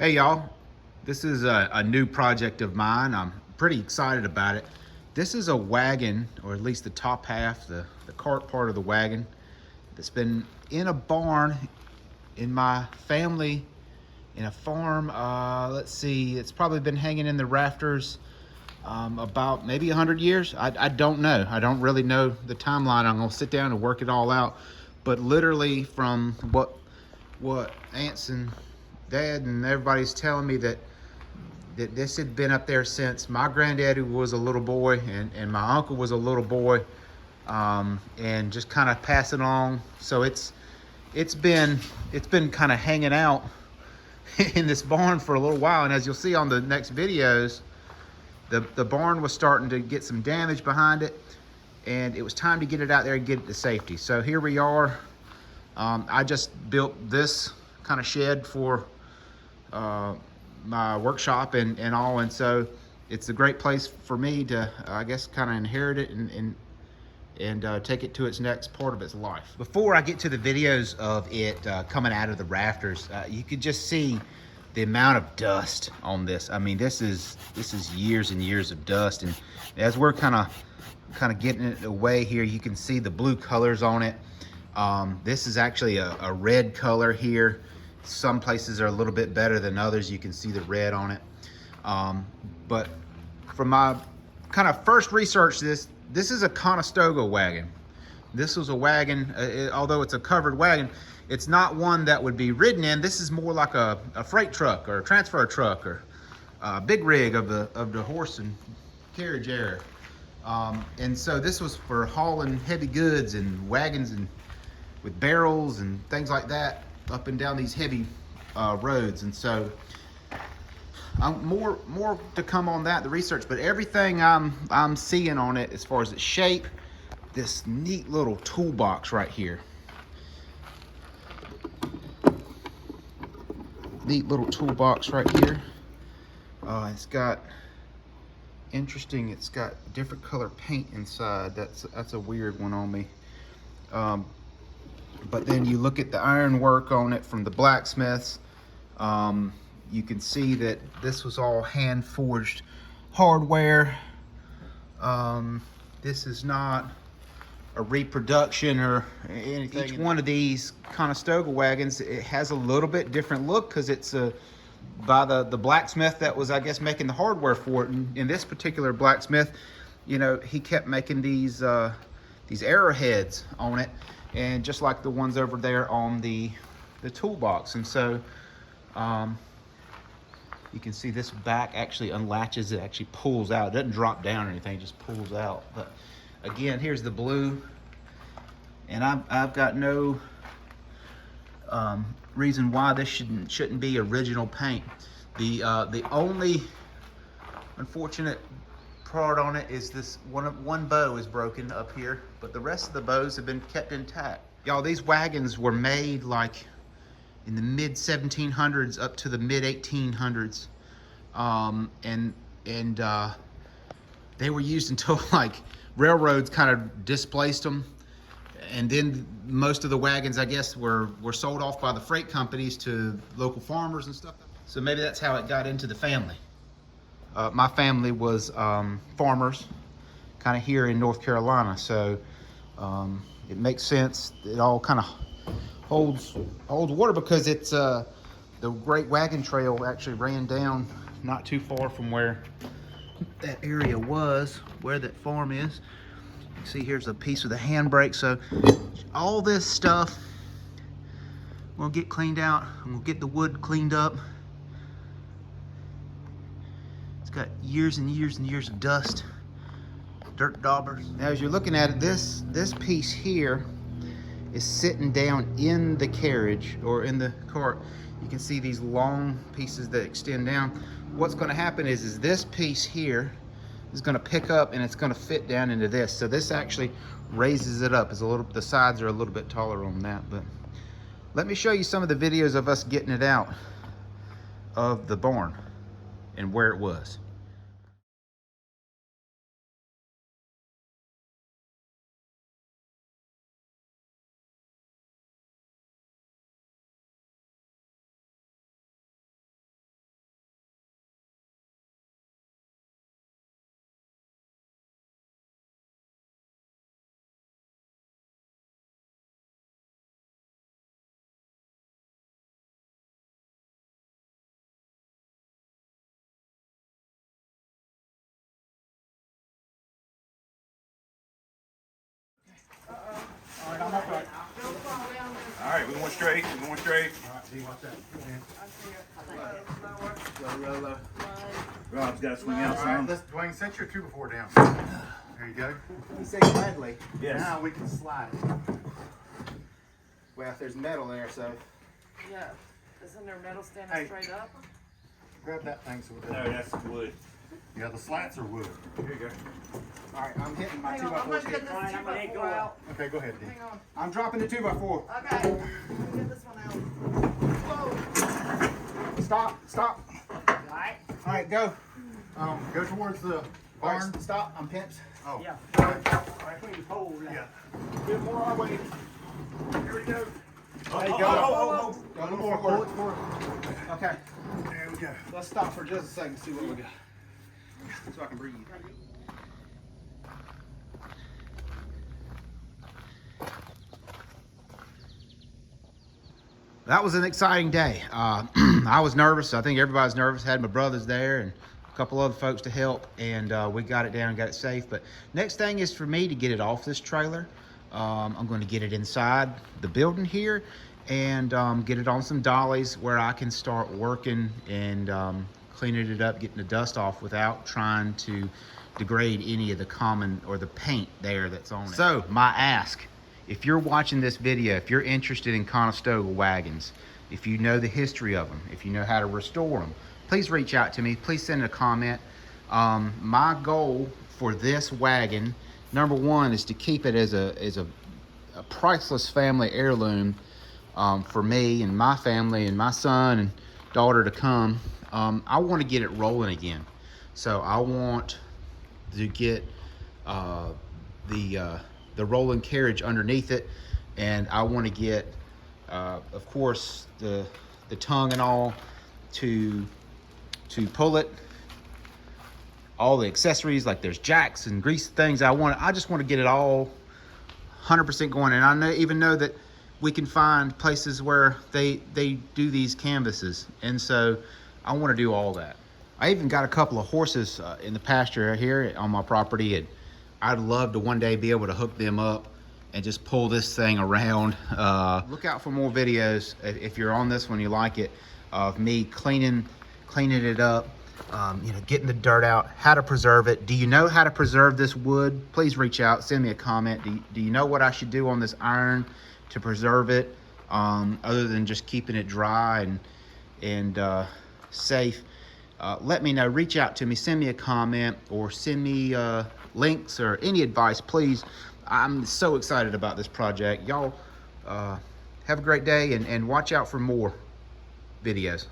Hey y'all, this is a new project of mine. I'm pretty excited about it. This is a wagon, or at least the top half, the cart part of the wagon, that's been in a barn in my family, in a farm. Let's see, it's probably been hanging in the rafters about maybe 100 years. I don't know. I don't really know the timeline. I'm gonna sit down and work it all out. But literally from what aunts and dad and everybody's telling me that this had been up there since my granddaddy was a little boy and my uncle was a little boy, and just kind of pass it along. So it's been kind of hanging out in this barn for a little while, and as you'll see on the next videos, the barn was starting to get some damage behind it, and it was time to get it out there and get it to safety. So here we are. I just built this kind of shed for my workshop and all, and so it's a great place for me to, I guess, kind of inherit it and take it to its next part of its life. Before I get to the videos of it coming out of the rafters, you could just see the amount of dust on this. I mean, this is years and years of dust, and as we're kind of getting it away here, you can see the blue colors on it. This is actually a red color here. Some places are a little bit better than others. You can see the red on it. But from my kind of first research, this is a Conestoga wagon. This was a wagon, although it's a covered wagon, it's not one that would be ridden in. This is more like a freight truck or a transfer truck or a big rig of the horse and carriage area. And so this was for hauling heavy goods and wagons and with barrels and things like that up and down these heavy roads. And so more to come on that, the research, but everything I'm seeing on it as far as its shape, this neat little toolbox right here. Neat little toolbox right here. It's got interesting, it's got different color paint inside. That's a weird one on me. But then you look at the ironwork on it from the blacksmiths. You can see that this was all hand forged hardware. This is not a reproduction or anything. Each one of these Conestoga wagons, it has a little bit different look because it's by the blacksmith that was, I guess, making the hardware for it. And in this particular blacksmith, you know, he kept making these arrowheads on it, and just like the ones over there on the toolbox. And so you can see this back actually unlatches, it actually pulls out. It doesn't drop down or anything, it just pulls out. But again, here's the blue, and I've got no reason why this shouldn't be original paint. The only unfortunate part on it is this one bow is broken up here, but the rest of the bows have been kept intact. Y'all, these wagons were made like in the mid 1700s up to the mid 1800s, and they were used until like railroads kind of displaced them, and then most of the wagons, I guess, were sold off by the freight companies to local farmers and stuff. So maybe that's how it got into the family. My family was farmers, kind of here in North Carolina, so it makes sense. It all kind of holds water because it's the Great Wagon Trail actually ran down not too far from where that area was, where that farm is. You see, here's a piece of the handbrake. So all this stuff will get cleaned out, and we'll get the wood cleaned up. It's got years and years and years of dust, dirt daubers. Now, as you're looking at it, this piece here is sitting down in the carriage or in the cart. You can see these long pieces that extend down. What's going to happen is this piece here is going to pick up and it's going to fit down into this. So this actually raises it up. It's a little, the sides are a little bit taller on that. But let me show you some of the videos of us getting it out of the barn and where it was. straight. We're going straight. All right, D, watch that. Low. Rob's got to swing out All right, some. let's, Dwayne, set your 2x4 down. There you go. He said gladly. Yes. Now we can slide. Well, there's metal there, so. Yeah. Isn't there metal standing Hey. straight up? Grab that thing so we No, that's wood. Yeah, the slats are wood. Here you go. All right, I'm hitting my Hang on, I'm 2x4 gonna stick. get this 2x4 out. Okay, go ahead, D. Hang on. I'm dropping the 2x4. Okay. I'm gonna get this one out. Whoa. Stop. Alright. All right, go. Go towards the All barn. right, stop. I'm pinched. Oh. Yeah. All right. Please hold that. Yeah. Bit more our way. Here we go. There you go. Go a Go little more forward. forward. Okay. There we go. Let's stop for just a second to see what we got. So I can breathe. That was an exciting day. I was nervous. I think everybody's nervous. Had my brothers there and a couple other folks to help, and we got it down, got it safe. But next thing is for me to get it off this trailer. I'm going to get it inside the building here and get it on some dollies where I can start working and cleaning it up, getting the dust off without trying to degrade any of the common or the paint there that's on it. So my ask, if you're watching this video, if you're interested in Conestoga wagons, if you know the history of them, if you know how to restore them, please reach out to me. Please send a comment. My goal for this wagon, number one, is to keep it as a priceless family heirloom for me and my family and my son and daughter to come. I want to get it rolling again. So I want to get the rolling carriage underneath it, and I want to get of course the tongue and all to pull it, all the accessories, like there's jacks and grease things. I just want to get it all 100% going, and I even know that we can find places where they do these canvases, and so I want to do all that. I even got a couple of horses in the pasture here on my property, and I'd love to one day be able to hook them up and just pull this thing around. Look out for more videos if you're on this one, you like it, of me cleaning it up, getting the dirt out, how to preserve it. Do you know how to preserve this wood? Please reach out, send me a comment. Do you know what I should do on this iron to preserve it, other than just keeping it dry and safe? Let me know. Reach out to me, send me a comment, or send me links or any advice, please. I'm so excited about this project. Y'all have a great day, and watch out for more videos.